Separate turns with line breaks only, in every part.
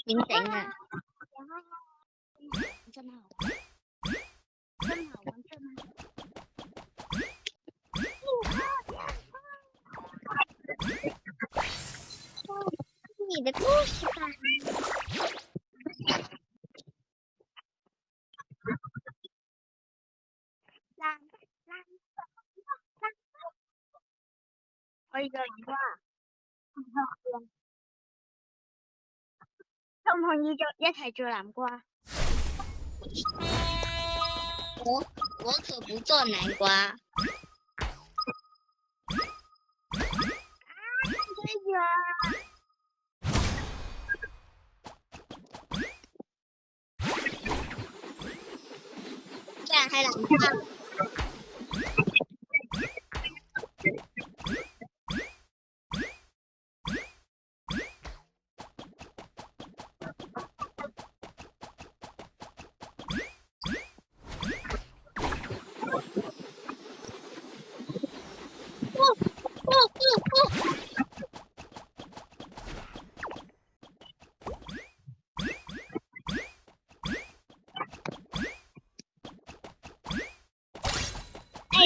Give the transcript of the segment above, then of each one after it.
點整啊？
真好玩，真好玩，真好玩。你的故事吧。可以嘅南瓜，同唔同意一齊做南瓜？
我可不做南瓜。這樣係南瓜。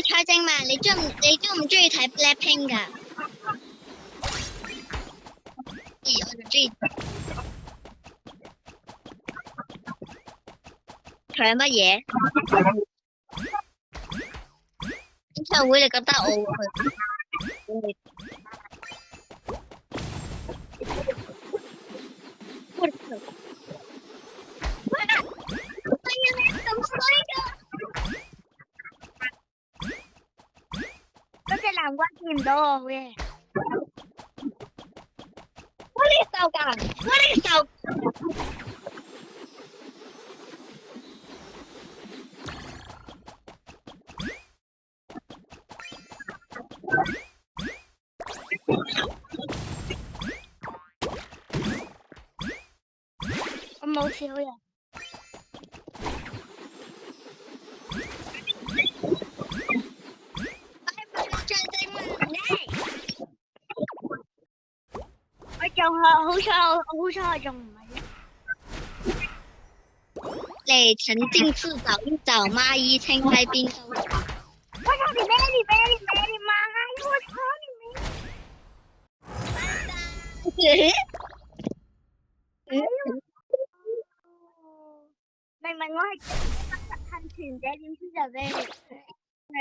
蔡正文，你中唔中意睇 Blackpink 噶？咦，我就中意。唱乜嘢？演唱會你覺得我會去？
南瓜見唔到我嘅，
我呢手㗎，我呢手。
我冇小人。仲係好彩我仲唔係
嚟沉浸式找一找蚂蚁青喺邊度？
我操你咩？你媽呀！我操你咩？明明我係幸存者，點知就俾你。